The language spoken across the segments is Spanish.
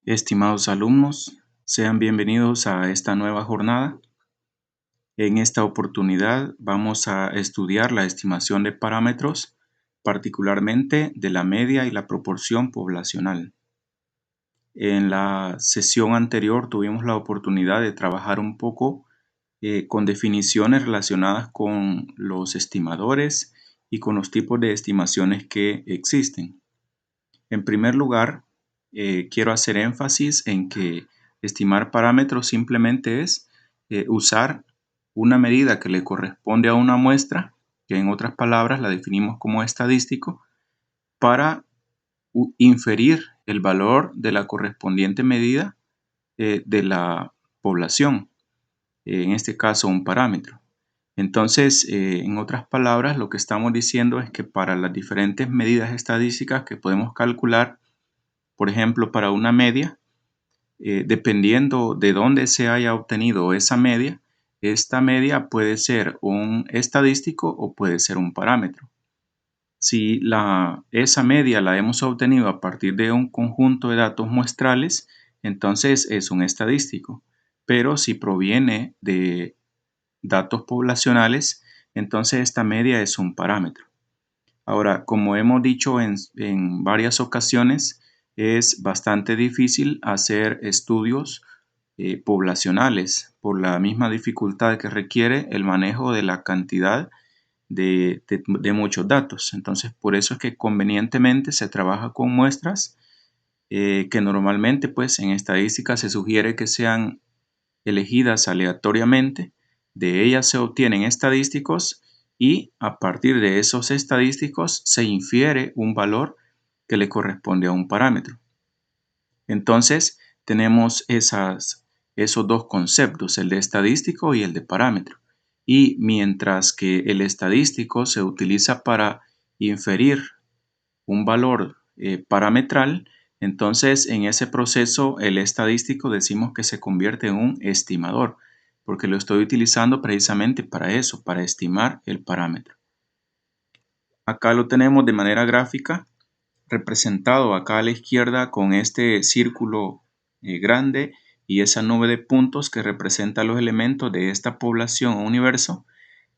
Estimados alumnos, sean bienvenidos a esta nueva jornada. En esta oportunidad vamos a estudiar la estimación de parámetros, particularmente de la media y la proporción poblacional. En la sesión anterior tuvimos la oportunidad de trabajar un poco con definiciones relacionadas con los estimadores y con los tipos de estimaciones que existen. En primer lugar, quiero hacer énfasis en que estimar parámetros simplemente es usar una medida que le corresponde a una muestra, que en otras palabras la definimos como estadístico, para inferir el valor de la correspondiente medida de la población, en este caso un parámetro. Entonces, en otras palabras, lo que estamos diciendo es que para las diferentes medidas estadísticas que podemos calcular, por ejemplo, para una media, dependiendo de dónde se haya obtenido esa media, esta media puede ser un estadístico o puede ser un parámetro. Si esa media la hemos obtenido a partir de un conjunto de datos muestrales, entonces es un estadístico. Pero si proviene de datos poblacionales, entonces esta media es un parámetro. Ahora, como hemos dicho en varias ocasiones, es bastante difícil hacer estudios poblacionales por la misma dificultad que requiere el manejo de la cantidad de muchos datos. Entonces, por eso es que convenientemente se trabaja con muestras que normalmente, pues, en estadística se sugiere que sean elegidas aleatoriamente. De ellas se obtienen estadísticos y a partir de esos estadísticos se infiere un valor que le corresponde a un parámetro. Entonces tenemos esos dos conceptos, el de estadístico y el de parámetro. Y mientras que el estadístico se utiliza para inferir un valor parametral, entonces en ese proceso el estadístico decimos que se convierte en un estimador, porque lo estoy utilizando precisamente para eso, para estimar el parámetro. Acá lo tenemos de manera gráfica, representado acá a la izquierda con este círculo grande y esa nube de puntos que representa los elementos de esta población o universo,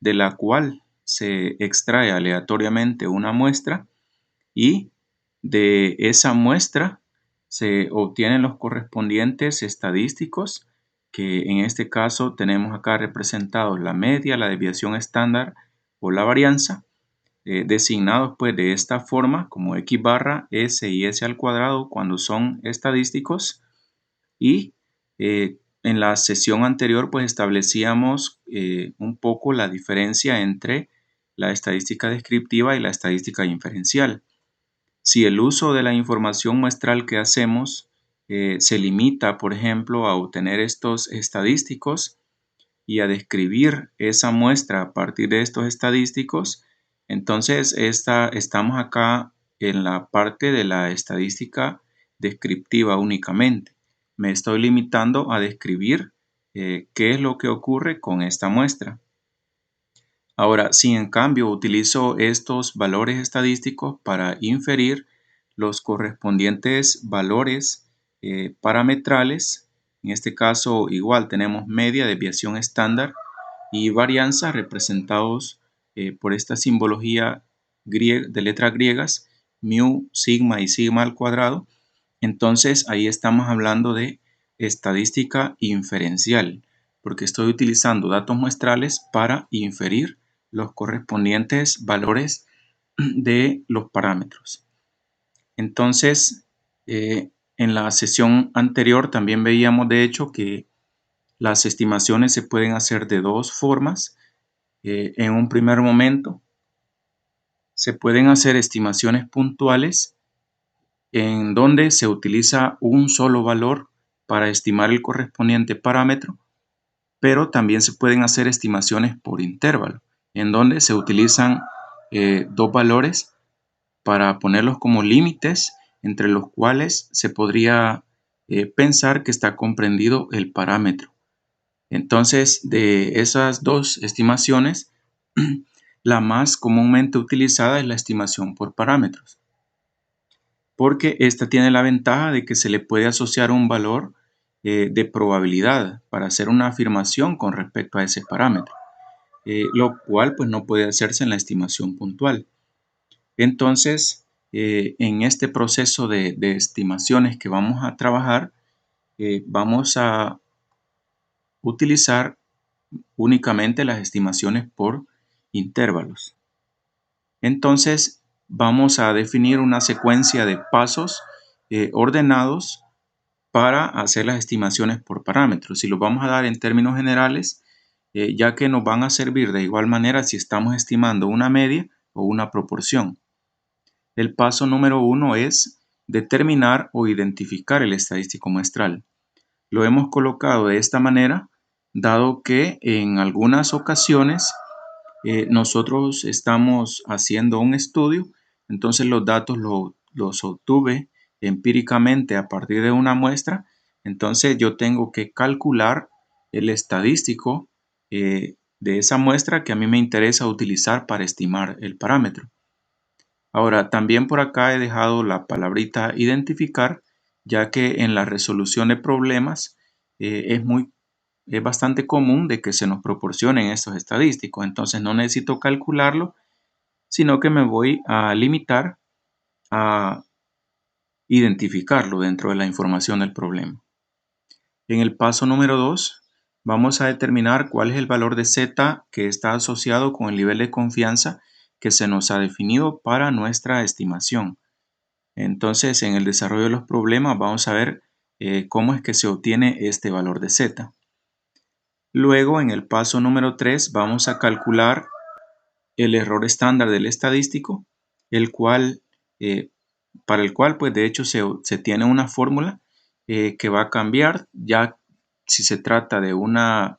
de la cual se extrae aleatoriamente una muestra y de esa muestra se obtienen los correspondientes estadísticos, que en este caso tenemos acá representados la media, la desviación estándar o la varianza, designados pues de esta forma como x barra s y s al cuadrado cuando son estadísticos. Y en la sesión anterior pues establecíamos un poco la diferencia entre la estadística descriptiva y la estadística inferencial. Si el uso de la información muestral que hacemos se limita, por ejemplo, a obtener estos estadísticos y a describir esa muestra a partir de estos estadísticos, entonces estamos acá en la parte de la estadística descriptiva únicamente. Me estoy limitando a describir qué es lo que ocurre con esta muestra. Ahora, si en cambio utilizo estos valores estadísticos para inferir los correspondientes valores parametrales, en este caso igual tenemos media, desviación estándar y varianza representados por esta simbología de letras griegas, mu, sigma y sigma al cuadrado, entonces ahí estamos hablando de estadística inferencial, porque estoy utilizando datos muestrales para inferir los correspondientes valores de los parámetros. Entonces, en la sesión anterior también veíamos de hecho que las estimaciones se pueden hacer de dos formas. En un primer momento, se pueden hacer estimaciones puntuales en donde se utiliza un solo valor para estimar el correspondiente parámetro, pero también se pueden hacer estimaciones por intervalo, en donde se utilizan dos valores para ponerlos como límites entre los cuales se podría pensar que está comprendido el parámetro. Entonces, de esas dos estimaciones, la más comúnmente utilizada es la estimación por parámetros. porque esta tiene la ventaja de que se le puede asociar un valor de probabilidad para hacer una afirmación con respecto a ese parámetro, lo cual pues no puede hacerse en la estimación puntual. Entonces, en este proceso de estimaciones que vamos a trabajar, vamos a utilizar únicamente las estimaciones por intervalos. Entonces, vamos a definir una secuencia de pasos ordenados para hacer las estimaciones por parámetros. Y los vamos a dar en términos generales, ya que nos van a servir de igual manera si estamos estimando una media o una proporción. El paso número 1 es determinar o identificar el estadístico muestral. Lo hemos colocado de esta manera, dado que en algunas ocasiones nosotros estamos haciendo un estudio, entonces los datos los obtuve empíricamente a partir de una muestra, entonces yo tengo que calcular el estadístico de esa muestra que a mí me interesa utilizar para estimar el parámetro. Ahora, también por acá he dejado la palabrita identificar, ya que en la resolución de problemas es bastante común de que se nos proporcionen estos estadísticos. Entonces no necesito calcularlo, sino que me voy a limitar a identificarlo dentro de la información del problema. En el paso número 2, vamos a determinar cuál es el valor de Z que está asociado con el nivel de confianza que se nos ha definido para nuestra estimación. Entonces, en el desarrollo de los problemas vamos a ver cómo es que se obtiene este valor de Z. Luego, en el paso número 3, vamos a calcular el error estándar del estadístico, el cual, para el cual, pues de hecho, se tiene una fórmula que va a cambiar ya si se trata de una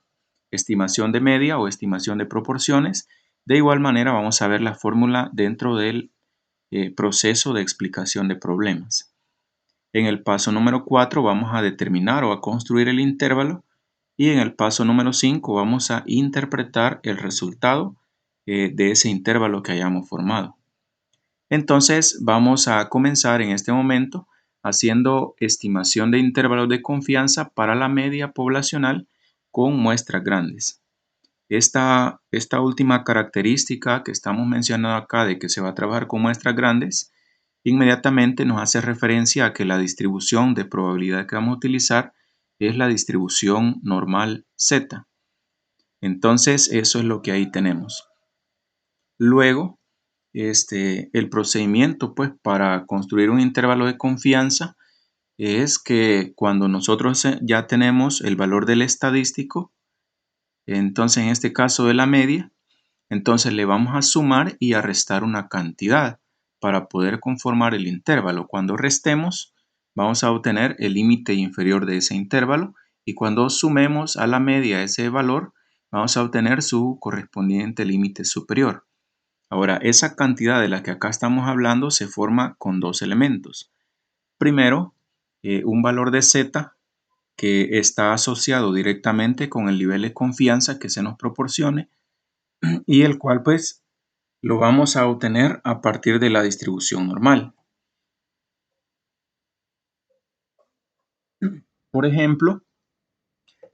estimación de media o estimación de proporciones. De igual manera, vamos a ver la fórmula dentro del proceso de explicación de problemas. En el paso número 4 vamos a determinar o a construir el intervalo y en el paso número 5 vamos a interpretar el resultado de ese intervalo que hayamos formado. Entonces vamos a comenzar en este momento haciendo estimación de intervalos de confianza para la media poblacional con muestras grandes. Esta última característica que estamos mencionando acá de que se va a trabajar con muestras grandes, inmediatamente nos hace referencia a que la distribución de probabilidad que vamos a utilizar es la distribución normal Z. Entonces, eso es lo que ahí tenemos. Luego, el procedimiento pues, para construir un intervalo de confianza es que cuando nosotros ya tenemos el valor del estadístico, entonces en este caso de la media, entonces le vamos a sumar y a restar una cantidad para poder conformar el intervalo. Cuando restemos, vamos a obtener el límite inferior de ese intervalo y cuando sumemos a la media ese valor, vamos a obtener su correspondiente límite superior. Ahora, esa cantidad de la que acá estamos hablando se forma con dos elementos. Primero, un valor de Z que está asociado directamente con el nivel de confianza que se nos proporcione y el cual pues lo vamos a obtener a partir de la distribución normal. Por ejemplo,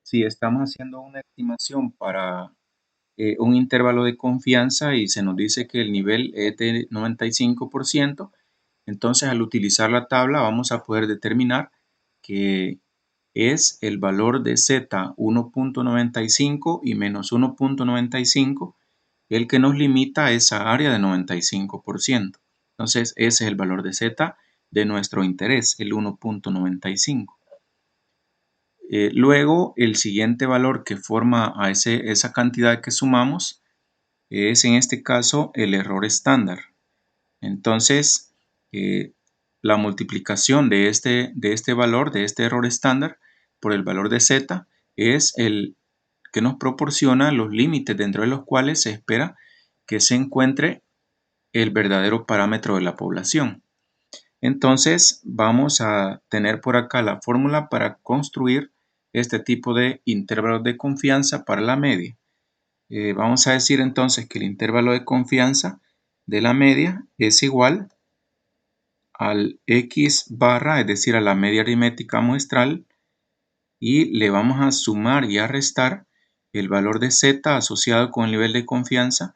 si estamos haciendo una estimación para un intervalo de confianza y se nos dice que el nivel es de 95%, entonces al utilizar la tabla vamos a poder determinar que es el valor de Z 1.95 y menos 1.95 el que nos limita a esa área de 95%. Entonces ese es el valor de Z de nuestro interés, el 1.95. Luego el siguiente valor que forma a esa cantidad que sumamos es en este caso el error estándar. Entonces la multiplicación de este valor, de este error estándar por el valor de Z es el que nos proporciona los límites dentro de los cuales se espera que se encuentre el verdadero parámetro de la población. Entonces vamos a tener por acá la fórmula para construir este tipo de intervalos de confianza para la media. Vamos a decir entonces que el intervalo de confianza de la media es igual al X barra, es decir, a la media aritmética muestral, y le vamos a sumar y a restar el valor de Z asociado con el nivel de confianza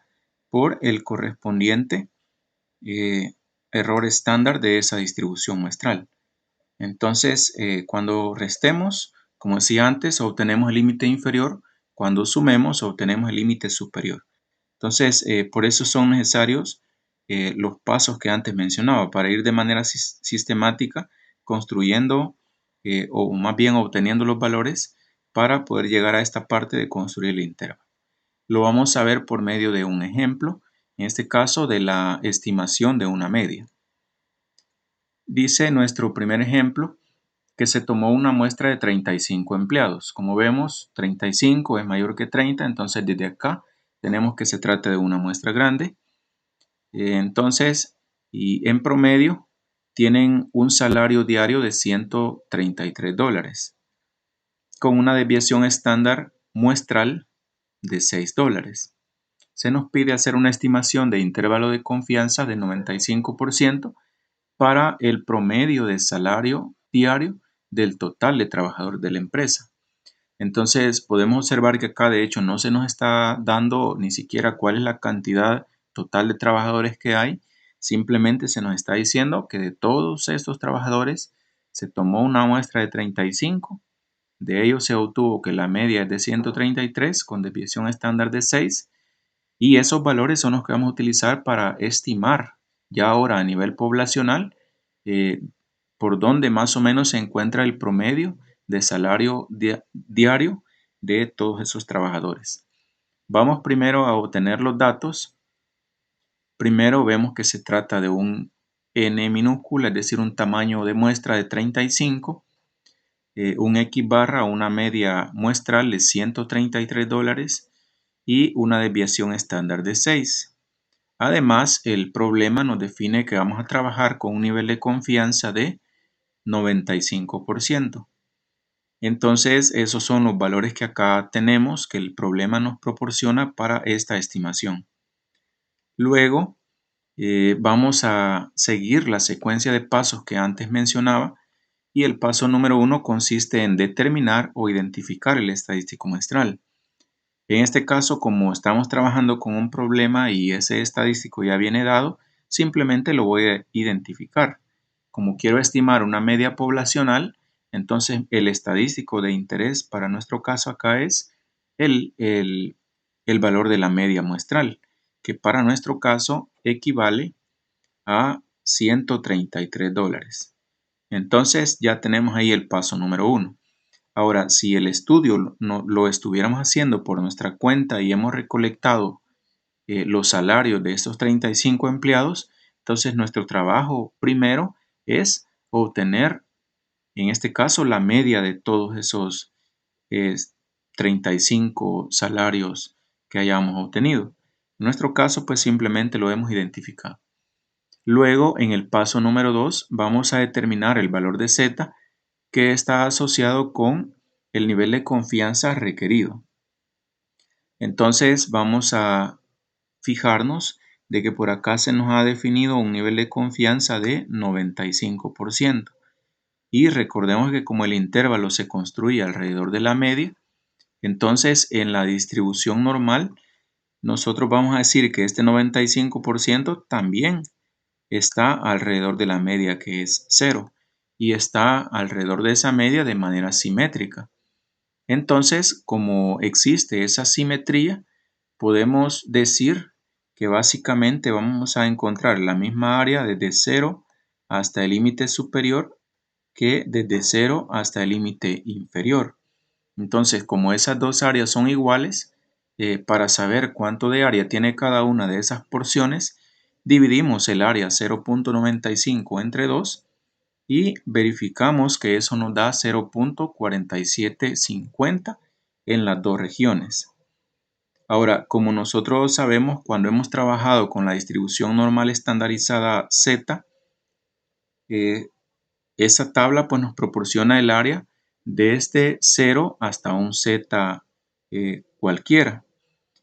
por el correspondiente error estándar de esa distribución muestral. Entonces, cuando restemos, como decía antes, obtenemos el límite inferior. Cuando sumemos, obtenemos el límite superior. Entonces, por eso son necesarios los pasos que antes mencionaba para ir de manera sistemática construyendo o más bien obteniendo los valores para poder llegar a esta parte de construir el intervalo. Lo vamos a ver por medio de un ejemplo, en este caso de la estimación de una media. Dice nuestro primer ejemplo que se tomó una muestra de 35 empleados. Como vemos, 35 es mayor que 30, entonces desde acá tenemos que se trata de una muestra grande. Entonces, y en promedio, tienen un salario diario de $133, con una desviación estándar muestral de $6. Se nos pide hacer una estimación de intervalo de confianza de 95% para el promedio de salario diario del total de trabajadores de la empresa. Entonces podemos observar que acá de hecho no se nos está dando ni siquiera cuál es la cantidad total de trabajadores que hay, simplemente se nos está diciendo que de todos estos trabajadores se tomó una muestra de 35, de ellos se obtuvo que la media es de 133 con desviación estándar de 6 y esos valores son los que vamos a utilizar para estimar ya ahora a nivel poblacional eh, por dónde más o menos se encuentra el promedio de salario diario de todos esos trabajadores. Vamos primero a obtener los datos. Primero vemos que se trata de un n minúscula, es decir, un tamaño de muestra de 35, un X barra, una media muestral de $133 y una desviación estándar de 6. Además, el problema nos define que vamos a trabajar con un nivel de confianza de 95%. Entonces, esos son los valores que acá tenemos que el problema nos proporciona para esta estimación. Luego, vamos a seguir la secuencia de pasos que antes mencionaba y el paso número 1 consiste en determinar o identificar el estadístico muestral. En este caso, como estamos trabajando con un problema y ese estadístico ya viene dado, simplemente lo voy a identificar. Como quiero estimar una media poblacional, entonces el estadístico de interés para nuestro caso acá es el valor de la media muestral, que para nuestro caso equivale a $133. Entonces ya tenemos ahí el paso número 1. Ahora, si el estudio no, lo estuviéramos haciendo por nuestra cuenta y hemos recolectado los salarios de estos 35 empleados, entonces nuestro trabajo primero es obtener, en este caso, la media de todos esos 35 salarios que hayamos obtenido. En nuestro caso, pues simplemente lo hemos identificado. Luego, en el paso número 2, vamos a determinar el valor de Z que está asociado con el nivel de confianza requerido. Entonces vamos a fijarnos de que por acá se nos ha definido un nivel de confianza de 95%. Y recordemos que como el intervalo se construye alrededor de la media, entonces en la distribución normal nosotros vamos a decir que este 95% también está alrededor de la media que es 0 y está alrededor de esa media de manera simétrica. Entonces, como existe esa simetría, podemos decir que básicamente vamos a encontrar la misma área desde 0 hasta el límite superior que desde 0 hasta el límite inferior. Entonces, como esas dos áreas son iguales, para saber cuánto de área tiene cada una de esas porciones, dividimos el área 0.95 entre 2 y verificamos que eso nos da 0.4750 en las dos regiones. Ahora, como nosotros sabemos, cuando hemos trabajado con la distribución normal estandarizada Z, esa tabla pues, nos proporciona el área desde 0 hasta un Z cualquiera.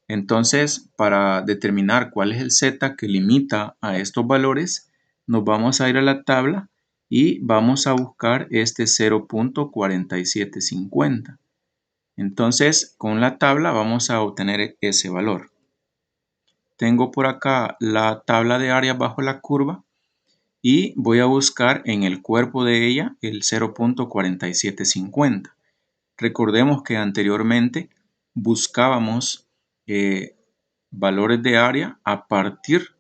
Entonces, para determinar cuál es el Z que limita a estos valores, nos vamos a ir a la tabla y vamos a buscar este 0.4750. Entonces, con la tabla vamos a obtener ese valor. Tengo por acá la tabla de área bajo la curva y voy a buscar en el cuerpo de ella el 0.4750. Recordemos que anteriormente buscábamos valores de área a partir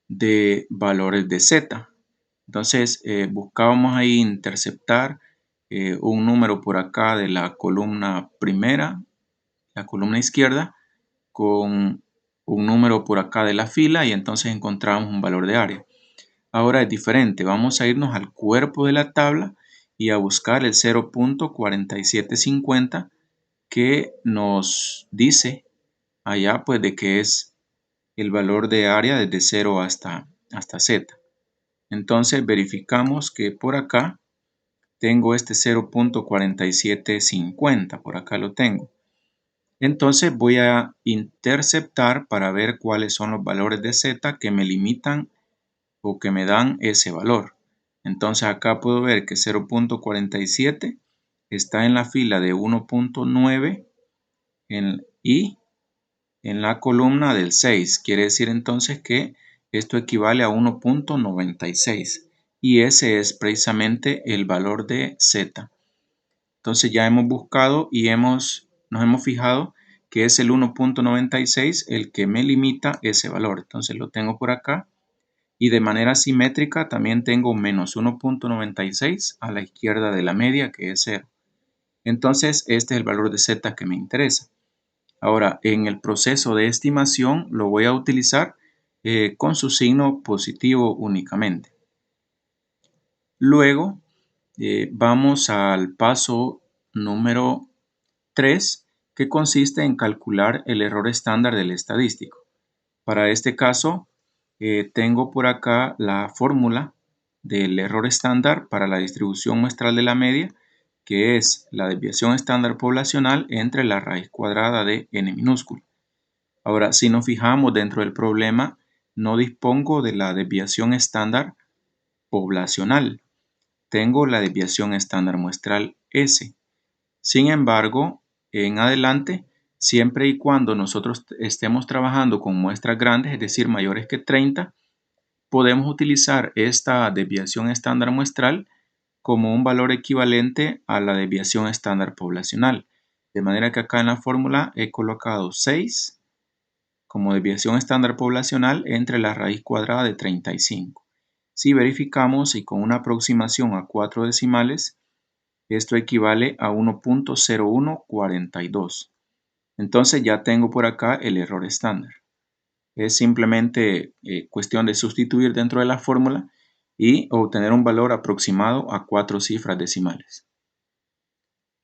de valores de Z. Entonces buscábamos ahí interceptar un número por acá de la columna primera, la columna izquierda, con un número por acá de la fila y entonces encontramos un valor de área. Ahora es diferente, vamos a irnos al cuerpo de la tabla y a buscar el 0.4750 que nos dice allá pues de que es el valor de área desde 0 hasta Z. Entonces verificamos que por acá tengo este 0.4750, por acá lo tengo. Entonces voy a interceptar para ver cuáles son los valores de Z que me limitan o que me dan ese valor. Entonces acá puedo ver que 0.47 está en la fila de 1.9 y en la columna del 6. Quiere decir entonces que esto equivale a 1.96 y ese es precisamente el valor de Z. Entonces ya hemos buscado y nos hemos fijado que es el 1.96 el que me limita ese valor. Entonces lo tengo por acá y de manera simétrica también tengo menos 1.96 a la izquierda de la media, que es 0. Entonces este es el valor de Z que me interesa. Ahora, en el proceso de estimación lo voy a utilizar con su signo positivo únicamente. Luego vamos al paso número 3, que consiste en calcular el error estándar del estadístico. Para este caso, tengo por acá la fórmula del error estándar para la distribución muestral de la media, que es la desviación estándar poblacional entre la raíz cuadrada de n minúsculo. Ahora, si nos fijamos dentro del problema, no dispongo de la desviación estándar poblacional. Tengo la desviación estándar muestral S. Sin embargo, en adelante, siempre y cuando nosotros estemos trabajando con muestras grandes, es decir, mayores que 30, podemos utilizar esta desviación estándar muestral como un valor equivalente a la desviación estándar poblacional. De manera que acá en la fórmula he colocado 6 como desviación estándar poblacional entre la raíz cuadrada de 35. Si verificamos y con una aproximación a 4 decimales, esto equivale a 1.0142. Entonces ya tengo por acá el error estándar. Es simplemente cuestión de sustituir dentro de la fórmula y obtener un valor aproximado a 4 cifras decimales.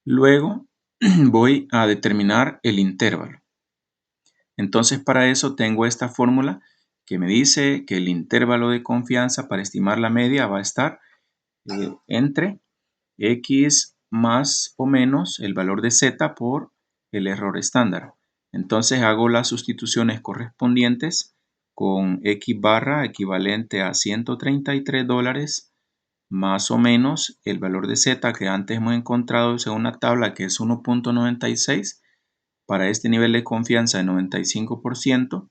Luego voy a determinar el intervalo. Entonces para eso tengo esta fórmula que me dice que el intervalo de confianza para estimar la media va a estar entre x más o menos el valor de z por el error estándar. Entonces hago las sustituciones correspondientes con x barra equivalente a $133 más o menos el valor de z que antes hemos encontrado según la tabla, que es 1.96 para este nivel de confianza de 95%,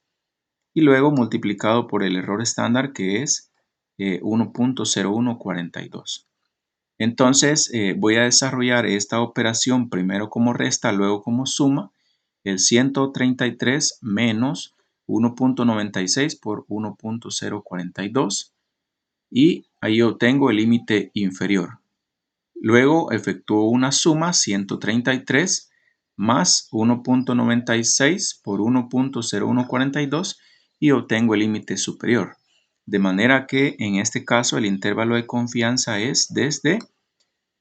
y luego multiplicado por el error estándar, que es 1.0142. Entonces voy a desarrollar esta operación primero como resta, luego como suma, el 133 menos 1.96 por 1.042 y ahí obtengo el límite inferior. Luego efectúo una suma 133 más 1.96 por 1.0142 y obtengo el límite superior. De manera que en este caso el intervalo de confianza es desde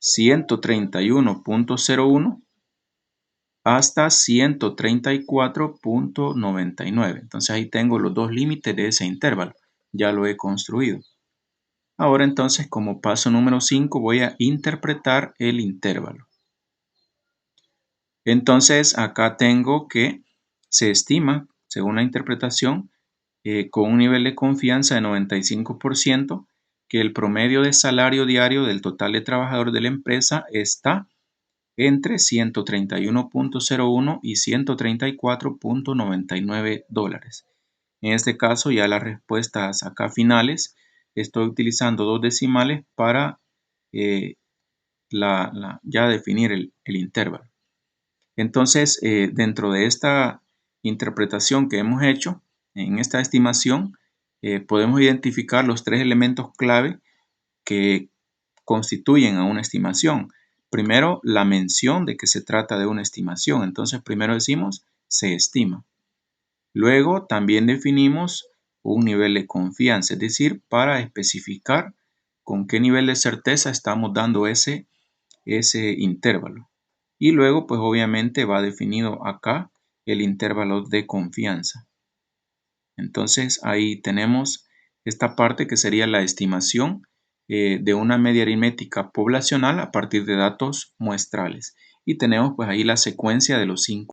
131.01 hasta 134.99. Entonces ahí tengo los dos límites de ese intervalo. Ya lo he construido. Ahora entonces, como paso número 5, voy a interpretar el intervalo. Entonces acá tengo que se estima, según la interpretación, con un nivel de confianza de 95%, que el promedio de salario diario del total de trabajadores de la empresa está entre 131.01 y 134.99 dólares. En este caso, ya las respuestas acá finales, estoy utilizando dos decimales para ya definir el intervalo. Entonces, dentro de esta interpretación que hemos hecho, en esta estimación, podemos identificar los tres elementos clave que constituyen a una estimación. Primero, la mención de que se trata de una estimación. Entonces, primero decimos se estima. Luego, también definimos un nivel de confianza, es decir, para especificar con qué nivel de certeza estamos dando ese intervalo. Y luego, pues obviamente va definido acá el intervalo de confianza. Entonces, ahí tenemos esta parte que sería la estimación de una media aritmética poblacional a partir de datos muestrales. Y tenemos pues ahí la secuencia de los 5